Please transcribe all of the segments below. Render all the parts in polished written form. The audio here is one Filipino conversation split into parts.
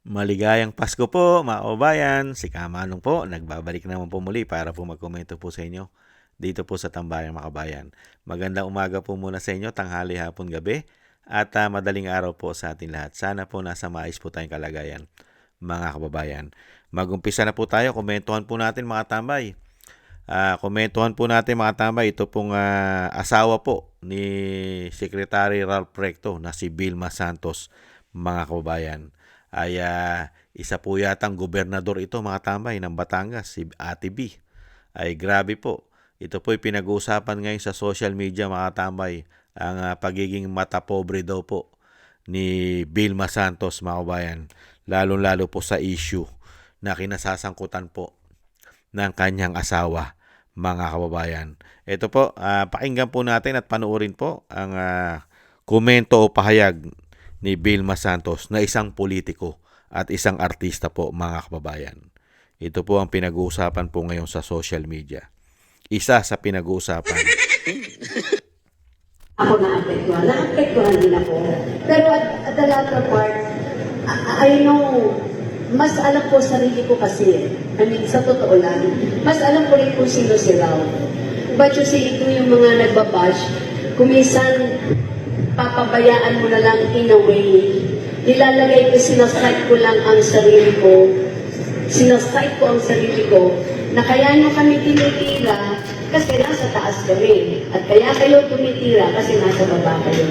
Maligayang Pasko po, mga kababayan. Si Kamanong po, nagbabalik naman po muli para po magkomento po sa inyo dito po sa Tambayang Makabayan. Magandang umaga po muna sa inyo, tanghali, hapon, gabi, at madaling araw po sa atin lahat. Sana po nasa maayos po tayong kalagayan, mga kababayan. Magumpisa na po tayo, komentuhan po natin mga tambay. Komentuhan po natin mga tambay, ito pong asawa po ni Secretary Ralph Recto na si Vilma Santos, mga kababayan. Ay isa po yatang gobernador ito mga tambay ng Batangas, si Ate B. Ay grabe po. Ito po ay pinag-uusapan ngayon sa social media mga tambay, ang pagiging mata pobre daw po ni Vilma Santos mga kababayan. Lalo-lalo po sa issue na kinasasangkutan po ng kanyang asawa, mga kababayan. Ito po, pakinggan po natin at panuorin po ang komento o pahayag ni Vilma Santos na isang politiko at isang artista po, mga kababayan. Ito po ang pinag-uusapan po ngayon sa social media. Isa sa pinag-uusapan. Ako naapektuhan. Naapektuhan din ako. Pero at the latter part, I know, mas alam ko sarili ko kasi. I mean, sa totoo lang, mas alam ko rin kung sino si Raul. But you see, ito yung mga nagbabash. Kumisan, papabayaan mo na lang in a way. Nilalagay ko, sinasite ko lang ang sarili ko. Sinasite ko ang sarili ko na kaya nyo kami tinitira kasi nasa taas kami. At kaya kayo tumitira kasi nasa baba kayo.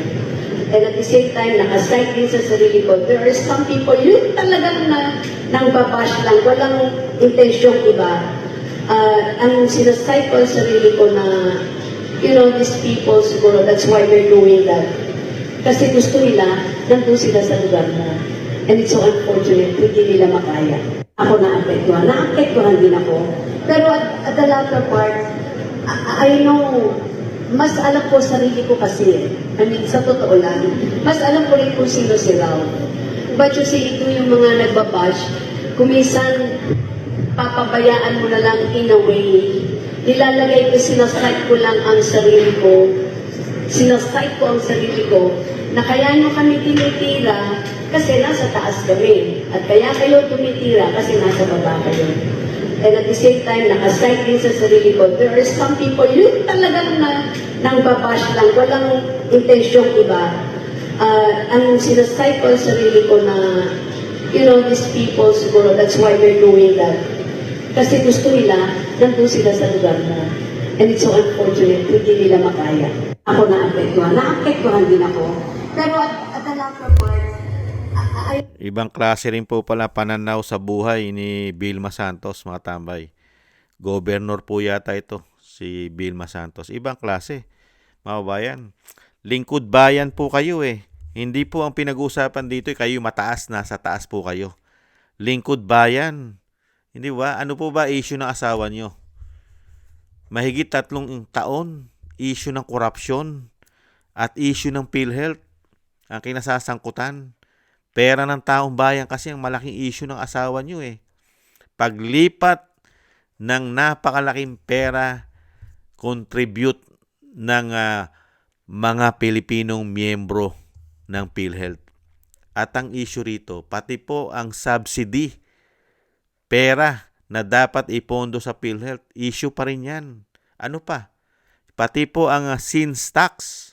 And at the same time, nakasite din sa sarili ko, there are some people, yun talagang nang babash lang, walang intensyong iba. Ang sinasite ko ang sarili ko na, you know, these people siguro, that's why they're doing that. Kasi gusto nila, nandun sila sa lugar mo. And it's so unfortunate, hindi nila makaya. Ako naapektuhan. Naapektuhan din ako. Pero at the latter part, I know, mas alam ko sarili ko kasi. I mean, sa totoo lang, mas alam ko rin kung sino si Raul. But you see, ito yung mga nagbabash. Kumisan, papabayaan mo na lang in a way. Nilalagay ko, sinasite ko lang ang sarili ko. Sinasite ko ang sarili ko na kaya nyo kami tinitira kasi nasa taas kami. At kaya kayo tumitira kasi nasa baba kayo. And at the same time, nakasite din sa sarili ko, there are some people, yun talagang nang babash lang, walang intensyong iba. Ang sinasite ko ang sarili ko na, you know, these people siguro, that's why they're doing that. Kasi gusto nila, nandun sila sa lugar mo. And it's so unfortunate, hindi nila makaya. Ako naapektuhan. Naapektuhan din ako. Pero at the latter part, Ibang klase rin po pala pananaw sa buhay ni Vilma Santos, mga tambay. Governor po yata ito, si Vilma Santos. Ibang klase, mga bayan. Lingkod bayan po kayo eh. Hindi po ang pinag-uusapan dito kayo mataas, nasa taas po kayo. Lingkod bayan. Hindi ba? Ano po ba issue ng asawa nyo? Mahigit 3 taon, issue ng korupsyon at issue ng PhilHealth ang kinasasangkutan. Pera ng taong bayan kasi ang malaking issue ng asawa nyo eh. Paglipat ng napakalaking pera, contribute ng mga Pilipinong miyembro ng PhilHealth. At ang issue rito, pati po ang subsidy, pera na dapat ipondo sa PhilHealth, issue pa rin yan. Ano pa? Pati po ang sins tax.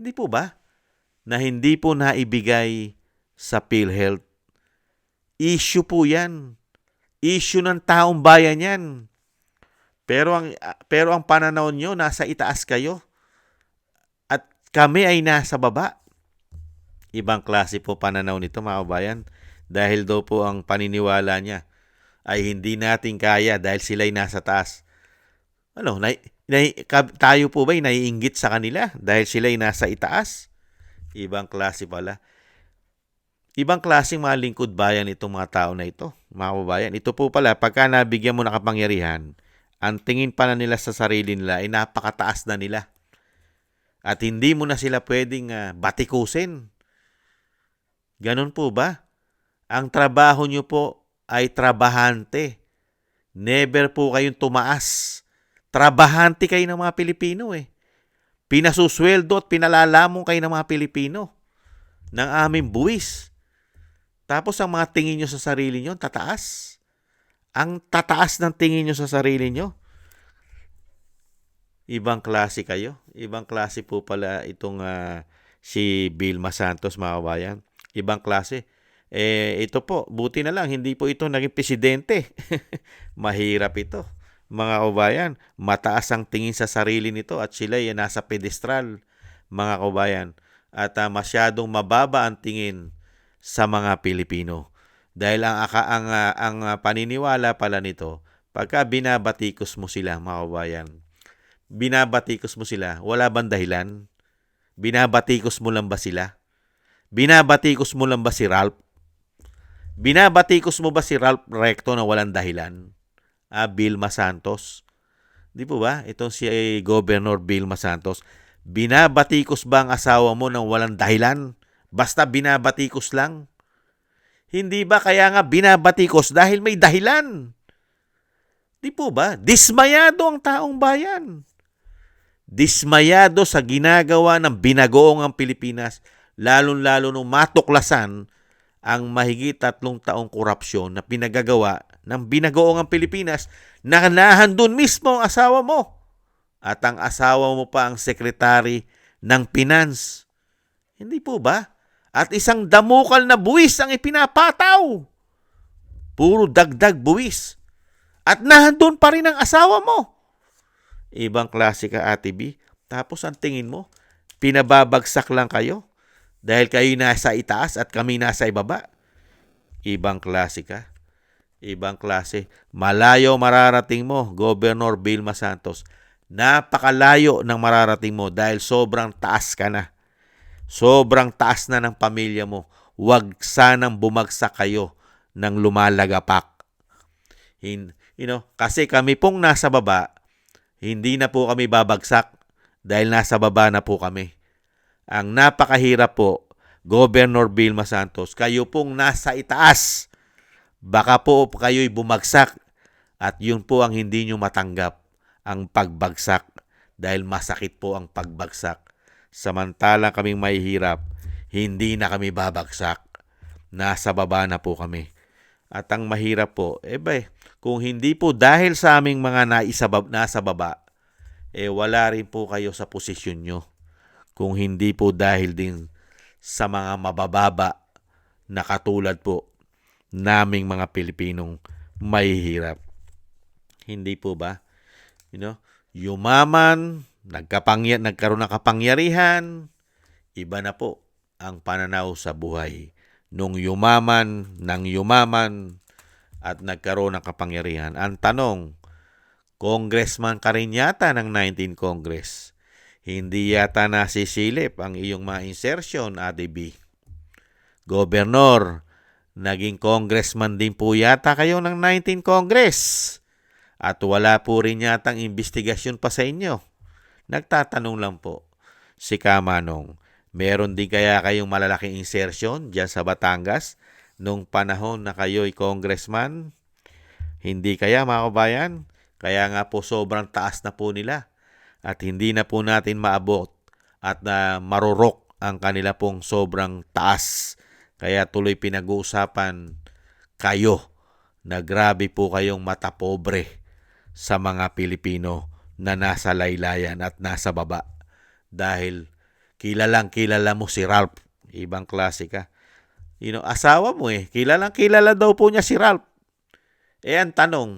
Hindi po ba? Na hindi po naibigay sa PhilHealth. Issue po yan. Issue ng taong bayan yan. Pero ang pananaw nyo, nasa itaas kayo. At kami ay nasa baba. Ibang klase po pananaw nito, mga kabayan. Dahil daw po ang paniniwala niya ay hindi natin kaya dahil sila'y nasa taas. Ano, tayo po ba'y naiinggit sa kanila dahil sila'y nasa itaas? Ibang klase pala. Ibang klaseng mga lingkod bayan itong mga tao na ito, mga kababayan. Ito po pala, pagka nabigyan mo ng kapangyarihan, ang tingin pa na nila sa sarili nila ay napakataas na nila. At hindi mo na sila pwedeng batikusin. Ganun po ba? Ang trabaho nyo po ay trabahante. Never po kayong tumaas. Trabahante kayo ng mga Pilipino eh. Pinasusweldo at pinalalamong kayo ng mga Pilipino ng aming buwis. Tapos ang mga tingin nyo sa sarili nyo, tataas. Ang tataas ng tingin nyo sa sarili nyo. Ibang klase kayo. Ibang klase po pala itong si Vilma Santos, mga kabayan. Ibang klase. Ito po, buti na lang, hindi po ito naging presidente. Mahirap ito. Mga kabayan, mataas ang tingin sa sarili nito at sila ay nasa pedestral, mga kabayan. At masyadong mababa ang tingin sa mga Pilipino. Dahil ang paniniwala pala nito, pagka binabatikos mo sila, mga kabayan, binabatikos mo sila, wala bang dahilan? Binabatikos mo lang ba sila? Binabatikos mo lang ba si Ralph? Binabatikos mo ba si Ralph Recto na walang dahilan? Vilma Santos. Di po ba? Itong si Governor Vilma Santos. Binabatikos ba ang asawa mo nang walang dahilan? Basta binabatikos lang? Hindi ba kaya nga binabatikos dahil may dahilan? Di po ba? Dismayado ang taong bayan. Dismayado sa ginagawa ng binagoong ang Pilipinas, lalong-lalo nung matuklasan ang mahigit 3 taong korupsyon na pinagagawa ng binagoong ang Pilipinas na nahandun mismo ang asawa mo. At ang asawa mo pa ang sekretary ng Finance. Hindi po ba? At isang damukal na buwis ang ipinapataw. Puro dagdag buwis. At nahandun pa rin ang asawa mo. Ibang klase ka, Ate B. Tapos ang tingin mo, pinababagsak lang kayo dahil kayo nasa itaas at kami nasa ibaba. Ibang klase ka. Ibang klase. Malayo mararating mo, Governor Vilma Santos. Napakalayo ng mararating mo dahil sobrang taas ka na. Sobrang taas na ng pamilya mo. Huwag sanang bumagsak kayo ng lumalagapak. Kasi kami pong nasa baba, hindi na po kami babagsak dahil nasa baba na po kami. Ang napakahirap po, Governor Vilma Santos, kayo pong nasa itaas. Baka po kayo'y bumagsak at yun po ang hindi nyo matanggap, ang pagbagsak dahil masakit po ang pagbagsak. Samantalang kaming mahihirap, hindi na kami babagsak. Nasa baba na po kami. At ang mahirap po, kung hindi po dahil sa aming mga nasa baba, wala rin po kayo sa posisyon nyo. Kung hindi po dahil din sa mga mabababa na katulad po naming mga Pilipinong mahihirap. Hindi po ba? Yumaman, nagkaroon ng kapangyarihan, iba na po ang pananaw sa buhay. Nung yumaman at nagkaroon ng kapangyarihan. Ang tanong, congressman ka rin yata ng 19 Congress. Hindi yata nasisilip ang iyong mga insertion, Ate B. Governor, naging congressman din po yata kayo ng 19 Congress. At wala po rin yatang investigasyon pa sa inyo. Nagtatanong lang po si Kamanong, meron din kaya kayong malalaking insertion dyan sa Batangas nung panahon na kayo'y congressman? Hindi kaya, mga kabayan? Kaya nga po sobrang taas na po nila at hindi na po natin maabot at marurok ang kanila pong sobrang taas. Kaya tuloy pinag-uusapan kayo na grabe po kayong mata pobre sa mga Pilipino na nasa laylayan at nasa baba. Dahil kilala mo si Ralph. Ibang klase ka. Asawa mo kilala daw po niya si Ralph. Ang tanong,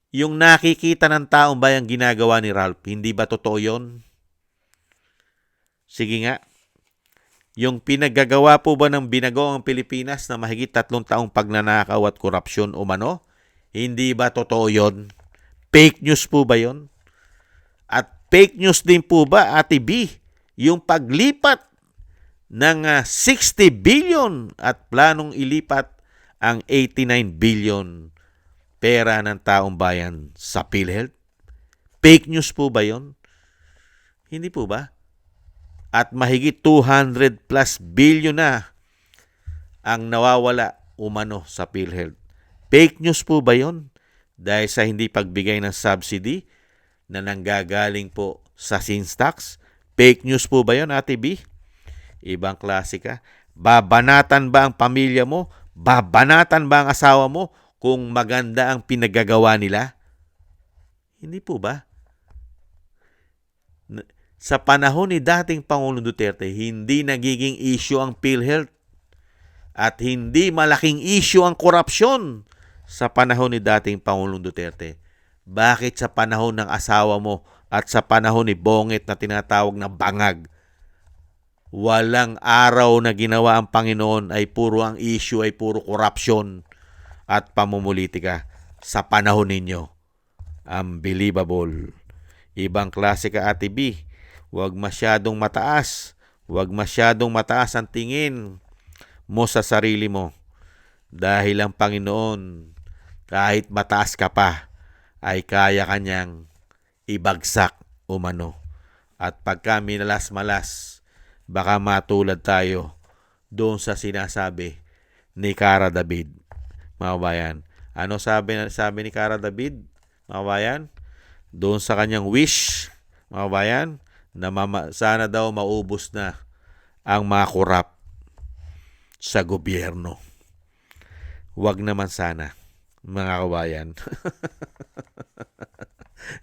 yung nakikita ng taong bayang ginagawa ni Ralph, hindi ba totoo yun? Sige nga. Yung pinaggagawa po ba ng binagoong Pilipinas na mahigit 3 taong pagnanakaw at korupsyon umano? Hindi ba totoo yun? Fake news po ba yun? At fake news din po ba, Ate B, yung paglipat ng 60 billion at planong ilipat ang 89 billion pera ng taong bayan sa PhilHealth? Fake news po ba yun? Hindi po ba? At mahigit 200 plus billion na ang nawawala umano sa PhilHealth. Fake news po ba yun? Dahil sa hindi pagbigay ng subsidy na nanggagaling po sa sales tax? Fake news po ba yun, Ate B? Ibang klase ka. Babanatan ba ang pamilya mo? Babanatan ba ang asawa mo kung maganda ang pinagagawa nila? Hindi po ba? Sa panahon ni dating Pangulong Duterte, hindi nagiging issue ang PhilHealth at hindi malaking issue ang korupsyon sa panahon ni dating Pangulong Duterte. Bakit sa panahon ng asawa mo at sa panahon ni Bongit na tinatawag na bangag, walang araw na ginawa ang Panginoon ay puro ang issue ay puro korupsyon at pamumulitika sa panahon ninyo? Unbelievable. Ibang klase ka, Ate B. Huwag masyadong mataas. Huwag masyadong mataas ang tingin mo sa sarili mo. Dahil ang Panginoon, kahit mataas ka pa, ay kaya kanyang ibagsak umano. At pagka minalas-malas, baka matulad tayo doon sa sinasabi ni Cara David. Mga bayan, ano sabi ni Cara David? Mga bayan, doon sa kanyang wish, mga bayan, na sana daw maubos na ang mga korap sa gobyerno. Huwag naman sana, mga kabayan.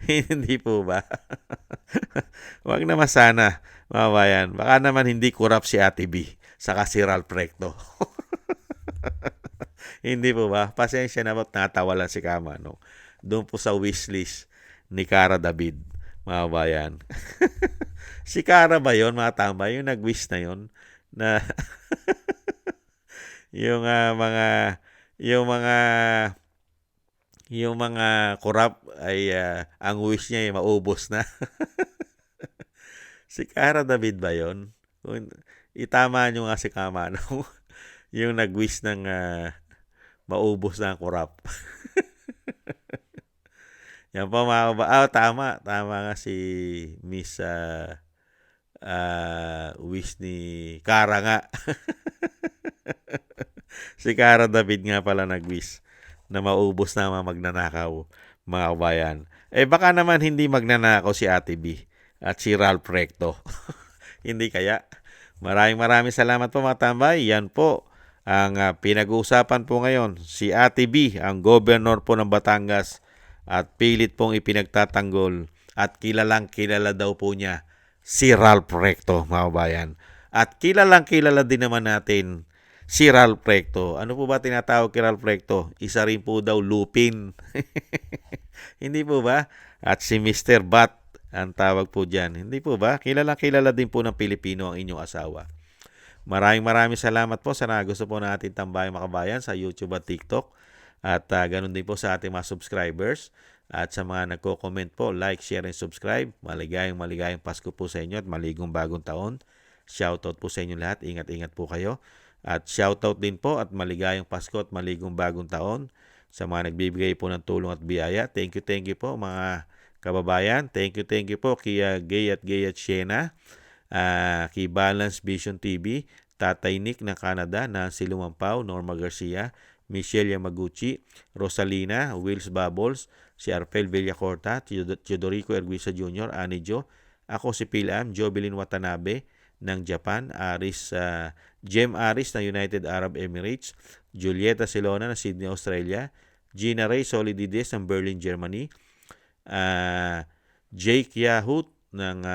Hindi po ba? Huwag naman sana, mga bayan. Baka naman hindi korap si Ate B, saka si Ralph Recto. Hindi po ba? Pasensya na ba't natawalan si Kama, no? Doon po sa wishlist ni Cara David, mga bayan. Si Cara ba yun, mga tambay? Yung nag-wish na yun? Na yung mga korap ay ang wish niya ay maubos na. Si Cara David ba yun? Itama nyo nga si Kama, no? Yung nag-wish ng maubos na ang korap. Yan po mga kababayan. Tama. Tama nga si Miss wish ni Cara nga. Si Cara David nga pala nag-wish na maubos na mga magnanakaw, mga kabayan. Baka naman hindi magnanakaw si Ate B at si Ralph Recto. Hindi kaya? Maraming salamat po, mga tambay. Yan po ang pinag-uusapan po ngayon. Si Ate B, ang governor po ng Batangas, at pilit pong ipinagtatanggol at kilalang kilala daw po niya si Ralph Recto, mga kabayan. At kilalang kilala din naman natin si Ralph Recto. Ano po ba tinatawag kay Ralph Recto? Isa rin po daw lupin. Hindi po ba? At si Mr. Bat ang tawag po dyan. Hindi po ba? Kilalang kilala din po ng Pilipino ang inyong asawa. Maraming salamat po sa gusto po natin tambayang mga kabayan sa YouTube at TikTok. At ganun din po sa ating mga subscribers. At sa mga nagko-comment po, like, share, and subscribe. Maligayang Pasko po sa inyo at maligong bagong taon. Shoutout po sa inyo lahat. Ingat po kayo. At shoutout din po at maligayang Pasko at maligong bagong taon sa mga nagbibigay po ng tulong at biyaya. Thank you po mga kababayan. Thank you po kay Gay at Shena, kay Balance Vision TV, Tatay Nick ng Canada, Nancy Lumampao, Norma Garcia, Michelle Yamaguchi, Rosalina, Wills Bubbles, si Arpel Villacorta, Teodorico Erguisa Jr., Ani Jo, ako si Pilam, Jovelyn Watanabe ng Japan, Jem Aris ng United Arab Emirates, Julieta Silona ng Sydney, Australia, Gina Ray Solidides ng Berlin, Germany, Jake Yahut ng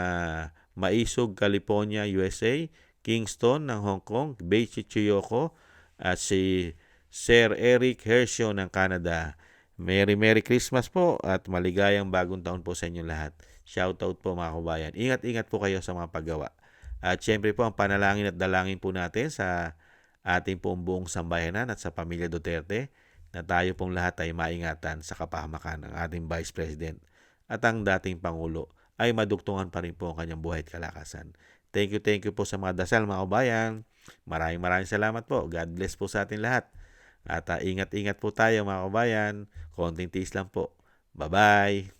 Maisog, California, USA, Kingston ng Hong Kong, Beichi Chiyoko, at si Sir Eric Hershio ng Canada. Merry Christmas po at maligayang bagong taon po sa inyo lahat. Shoutout po, mga kabayan. Ingat po kayo sa mga paggawa. At syempre po ang panalangin at dalangin po natin sa ating pong buong sambayanan at sa pamilya Duterte na tayo pong lahat ay maingatan sa kapahamakan ng ating Vice President at ang dating Pangulo ay madugtungan pa rin po ang kanyang buhay at kalakasan. Thank you po sa mga dasal, mga kabayan. Maraming salamat po. God bless po sa ating lahat. At ingat po tayo, mga kabayan. Konting tiis lang po. Bye-bye.